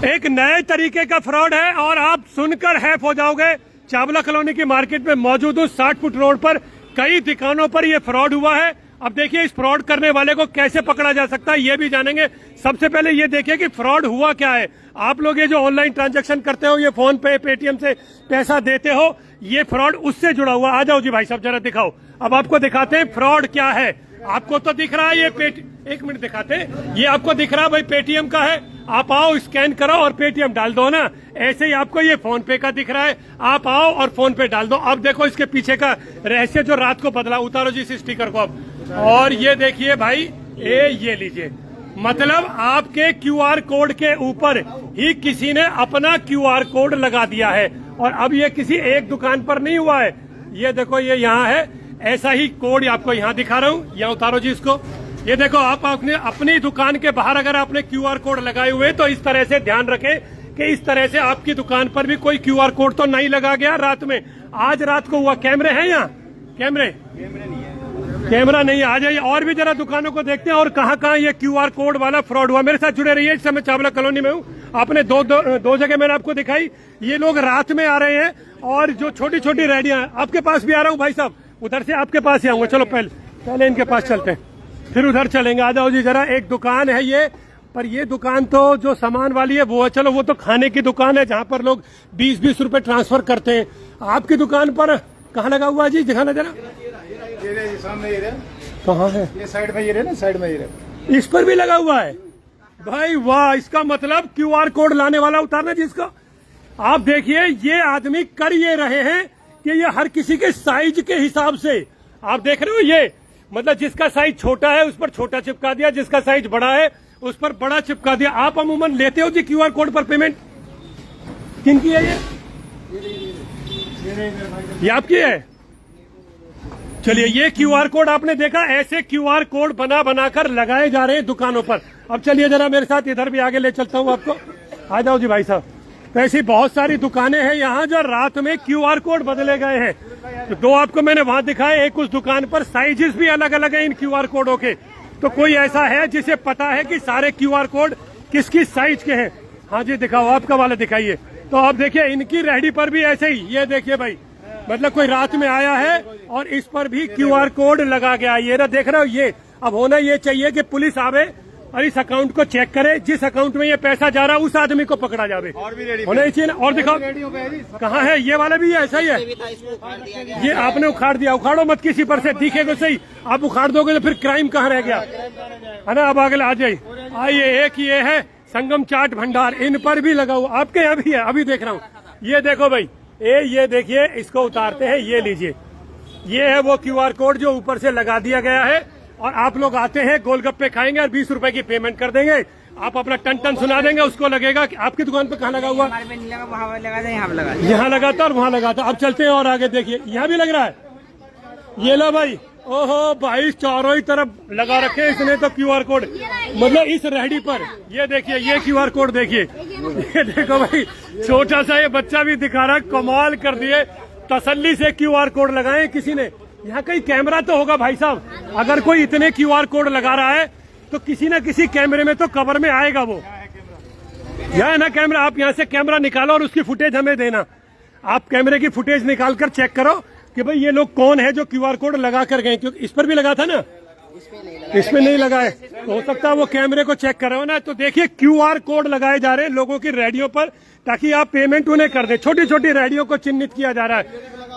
एक नए तरीके का फ्रॉड है और आप सुनकर हैफ हो जाओगे। चावला कॉलोनी की मार्केट में मौजूद हूँ। 60 फुट रोड पर कई दुकानों पर यह फ्रॉड हुआ है। अब देखिए इस फ्रॉड करने वाले को कैसे पकड़ा जा सकता है ये भी जानेंगे। सबसे पहले ये देखिए कि फ्रॉड हुआ क्या है। आप लोग ये जो ऑनलाइन ट्रांजैक्शन करते हो, ये फोन पे पेटीएम से पैसा देते हो, ये फ्रॉड उससे जुड़ा हुआ। आ जाओ जी भाई साहब जरा दिखाओ। अब आपको दिखाते हैं फ्रॉड क्या है। आपको तो दिख रहा है ये एक मिनट दिखाते हैं। ये आपको दिख रहा है भाई पेटीएम का है। आप आओ स्कैन करो और पेटीएम डाल दो ना। ऐसे ही आपको ये फोन पे का दिख रहा है। आप आओ और फोन पे डाल दो। अब देखो इसके पीछे का रहस्य जो रात को बदला। उतारो जी इस स्टिकर को अब। और ये देखिए भाई ये लीजिए, मतलब आपके क्यूआर कोड के ऊपर ही किसी ने अपना क्यूआर कोड लगा दिया है। और अब ये किसी एक दुकान पर नहीं हुआ है। ये देखो ये यहाँ है, ऐसा ही कोड आपको यहाँ दिखा रहा हूँ। यहाँ उतारो जी इसको। ये देखो आप अपनी दुकान के बाहर अगर आपने क्यूआर कोड लगाए हुए तो इस तरह से ध्यान रखें कि इस तरह से आपकी दुकान पर भी कोई क्यूआर कोड तो नहीं लगा गया रात में। आज रात को हुआ। कैमरे हैं यहाँ? कैमरा नहीं। आ जाइए और भी जरा दुकानों को देखते हैं और कहाँ कहाँ ये क्यूआर कोड वाला फ्रॉड हुआ। मेरे साथ जुड़े रहिए। इस समय चावला कॉलोनी में हूँ। आपने दो जगह मैंने आपको दिखाई। ये लोग रात में आ रहे हैं और जो छोटी छोटी रेडियां, आपके पास भी आ रहा हूँ भाई साहब। उधर से आपके पास ही आऊंगा। चलो पहले इनके पास चलते हैं, फिर उधर चलेंगे। आ जाओ जी जरा। एक दुकान है ये, पर ये दुकान तो जो सामान वाली है वो है। चलो वो तो खाने की दुकान है जहाँ पर लोग 20-20 रुपए ट्रांसफर करते हैं। आपकी दुकान पर कहाँ लगा हुआ जी? दिखाना जरा। कहाँ है? ये साइड में ये रहे ना, साइड में ये रहे। इस पर भी लगा हुआ है भाई। वाह, इसका मतलब क्यूआर कोड लाने वाला उतारना जिसका। आप देखिए ये आदमी कर ये रहे हैं कि ये हर किसी के साइज के हिसाब से, आप देख रहे हो, ये मतलब जिसका साइज छोटा है उस पर छोटा चिपका दिया, जिसका साइज बड़ा है उस पर बड़ा चिपका दिया। आप अमूमन लेते हो जी क्यूआर कोड पर पेमेंट? किनकी है ये आपकी है? चलिए ये क्यूआर कोड आपने देखा, ऐसे क्यूआर कोड बनाकर लगाए जा रहे हैं दुकानों पर। अब चलिए जरा मेरे साथ इधर भी आगे ले चलता हूँ आपको। आ जाओ जी भाई साहब। तो ऐसी बहुत सारी दुकानें हैं यहाँ जो रात में क्यूआर कोड बदले गए हैं। तो दो आपको मैंने वहां दिखाए। एक उस दुकान पर साइजेस भी अलग अलग है इन क्यूआर कोडों के। तो कोई ऐसा है जिसे पता है कि सारे क्यूआर कोड किस किस साइज के हैं? हाँ जी दिखाओ, आपका वाला दिखाइए। तो आप देखिए इनकी रेहड़ी पर भी ऐसे ही। ये देखिए भाई, मतलब कोई रात में आया है और इस पर भी क्यूआर कोड लगा गया। ये ना देख रहे हो ये। अब होना ये चाहिए कि पुलिस आवे और इस अकाउंट को चेक करे। जिस अकाउंट में ये पैसा जा रहा है उस आदमी को पकड़ा जावे। होना ही चाहिए। और दिखाओ कहाँ है ये वाला भी? ऐसा ही है। ये आपने उखाड़ दिया। उखाड़ो मत किसी पर से, दिखेगा सही। आप उखाड़ दोगे तो फिर क्राइम कहाँ रह गया है ना। अब अगले आ जाइए। आइए, एक ये है संगम चाट भंडार, इन पर भी लगा हुआ। आपके यहाँ भी है? अभी देख रहा हूँ। ये देखो भाई, ये देखिए, इसको उतारते हैं। ये लीजिए, ये है वो क्यूआर कोड जो ऊपर से लगा दिया गया है। और आप लोग आते हैं, गोलगप्पे खाएंगे और 20 रुपए की पेमेंट कर देंगे। आप अपना टन सुना देंगे, उसको लगेगा कि आपकी दुकान पे कहाँ लगा हुआ? यहाँ लगा था और वहाँ लगा था। अब चलते हैं और आगे देखिए, यहाँ भी लग रहा है। ये लो भाई। ओहो भाई, चारों ही तरफ लगा रखे इसने तो क्यूआर कोड, मतलब इस रेहड़ी पर। ये देखिए, ये क्यूआर कोड देखिए। ये देखो भाई, छोटा सा ये बच्चा भी दिखा रहा है। कमाल कर दिए। तसल्ली से क्यूआर कोड लगाए किसी ने। यहाँ कहीं कैमरा तो होगा भाई साहब। अगर कोई इतने क्यूआर कोड लगा रहा है तो किसी न किसी कैमरे में तो कवर में आएगा वो। यहाँ है ना कैमरा। आप यहाँ से कैमरा निकालो और उसकी फुटेज हमें देना। आप कैमरे की फुटेज निकाल कर चेक करो कि भाई ये लोग कौन है जो क्यूआर कोड लगा कर गए। क्योंकि इस पर भी लगा था ना, इसमें नहीं लगा है। तो हो सकता है वो कैमरे को चेक करो ना। तो देखिए क्यूआर कोड लगाए जा रहे हैं लोगों की रेडियो पर, ताकि आप पेमेंट उन्हें कर दे। छोटी छोटी रेडियो को चिन्हित किया जा रहा है।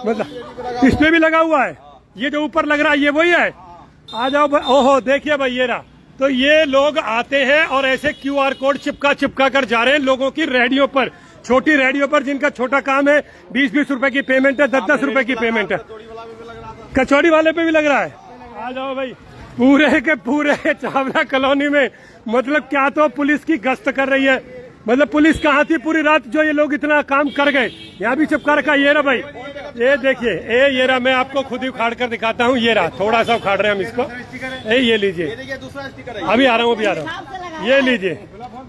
मतलब इस पे भी लगा हुआ है। ये जो ऊपर लग रहा है ये वही है। आ जाओ। ओहो देखिए भाई, ये रहा। तो ये लोग आते हैं और ऐसे क्यूआर कोड चिपका कर जा रहे हैं लोगों की रेडियो पर। छोटी रेडियो पर जिनका छोटा काम है, 20-20 रुपए की पेमेंट है, 10-10 रुपए की पेमेंट है। कचौड़ी वाले पे भी लग रहा है। आ जाओ भाई। पूरे के पूरे चावला कॉलोनी में मतलब क्या तो पुलिस की गश्त कर रही है। मतलब पुलिस कहाँ थी पूरी रात जो ये लोग इतना काम कर गए? यहाँ भी चिपका रखा। ये रहा भाई, ये देखिए। ये रहा, मैं आपको खुद ही उखाड़ कर दिखाता हूँ। ये रहा, थोड़ा सा उखाड़ रहे हैं हम इसको। ये लीजिए, अभी आ रहा हूँ, अभी आ रहा हूँ। ये लीजिए,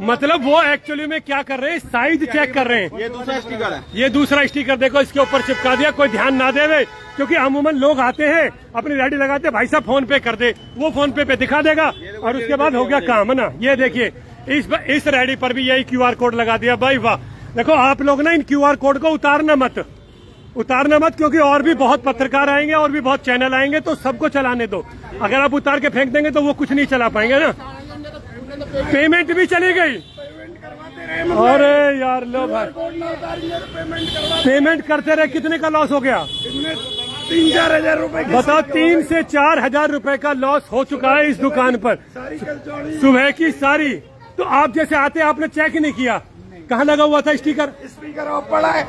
मतलब वो एक्चुअली में क्या कर रहे हैं, साइज चेक कर रहे हैं। ये दूसरा स्टिकर है। ये दूसरा स्टिकर देखो, इसके ऊपर चिपका दिया। कोई ध्यान ना देवे, क्योंकि अमूमन लोग आते हैं अपनी रेडी लगाते, भाई साहब फोन पे कर दे, वो फोन पे दिखा देगा और उसके बाद हो गया काम, है ना। ये देखिए, इस रेडी पर भी यही क्यूआर कोड लगा दिया भाई वाह। देखो आप लोग ना इन क्यूआर कोड को उतारना मत क्योंकि और भी बहुत पत्रकार आएंगे और भी बहुत चैनल आएंगे, तो सबको चलाने दो। अगर आप उतार के फेंक देंगे तो वो कुछ नहीं चला पाएंगे ना। पेमेंट भी चली गई। अरे यार लो भाई, पेमेंट करते रहे, कितने का लॉस हो गया? 3-4 हजार रुपए। बताओ, 3 से 4 हजार रुपए का लॉस हो चुका है इस दुकान पर सुबह की सारी। तो आप जैसे आते आपने चेक ही नहीं किया, कहाँ लगा हुआ था स्टिकर? स्पीकर ऑफ पड़ा है।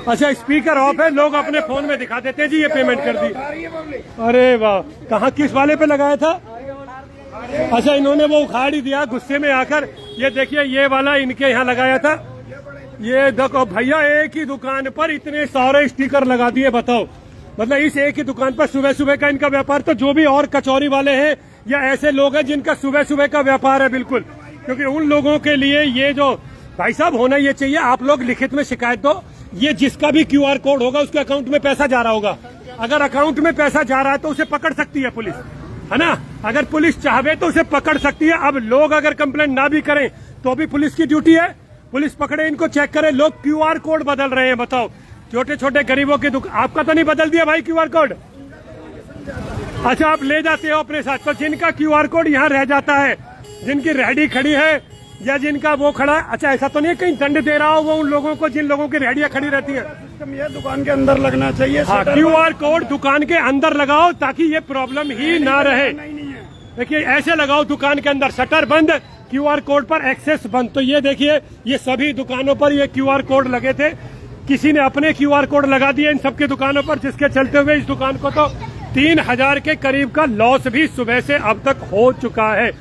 अच्छा, स्पीकर ऑफ है, लोग अपने फोन में दिखा देते हैं जी ये पेमेंट कर दी। अरे वाह, कहाँ किस वाले पे लगाया था? अच्छा, इन्होंने वो उखाड़ ही दिया गुस्से में आकर। ये देखिए, ये वाला इनके यहाँ लगाया था। ये देखो भैया, एक ही दुकान पर इतने सारे स्टिकर लगा दिए, बताओ। मतलब इस एक ही दुकान पर सुबह सुबह का इनका व्यापार। तो जो भी और कचौरी वाले हैं या ऐसे लोग हैं जिनका सुबह सुबह का व्यापार है, बिल्कुल, क्योंकि उन लोगों के लिए ये जो भाई साहब होना ये चाहिए, आप लोग लिखित में शिकायत दो। ये जिसका भी क्यूआर कोड होगा उसके अकाउंट में पैसा जा रहा होगा। अगर अकाउंट में पैसा जा रहा है तो उसे पकड़ सकती है पुलिस, है ना। अगर पुलिस चाहे तो उसे पकड़ सकती है। अब लोग अगर कंप्लेंट ना भी करें तो भी पुलिस की ड्यूटी है, पुलिस पकड़े, इनको चेक करे। लोग क्यूआर कोड बदल रहे हैं, बताओ। छोटे छोटे गरीबों की दुकान, आपका तो नहीं बदल दिया भाई क्यूआर कोड? अच्छा, आप ले जाते हो अपने साथ। तो जिनका क्यूआर कोड यहाँ रह जाता है, जिनकी रेहड़ी खड़ी है या जिनका वो खड़ा है, अच्छा ऐसा तो नहीं कहीं दंड दे रहा हो वो उन लोगों को जिन लोगों की रेहड़ियां खड़ी रहती हैं? ये दुकान के अंदर लगना चाहिए। हाँ, क्यूआर कोड दुकान के अंदर लगाओ ताकि ये प्रॉब्लम ही ना रहे। देखिए, ऐसे लगाओ दुकान के अंदर, शटर बंद, क्यूआर कोड पर एक्सेस बंद। तो ये देखिए, ये सभी दुकानों पर ये क्यूआर कोड लगे थे। किसी ने अपने क्यूआर कोड लगा दिए इन सबकी दुकानों पर, जिसके चलते हुए इस दुकान को तो 3,000 के करीब का लॉस भी सुबह से अब तक हो चुका है।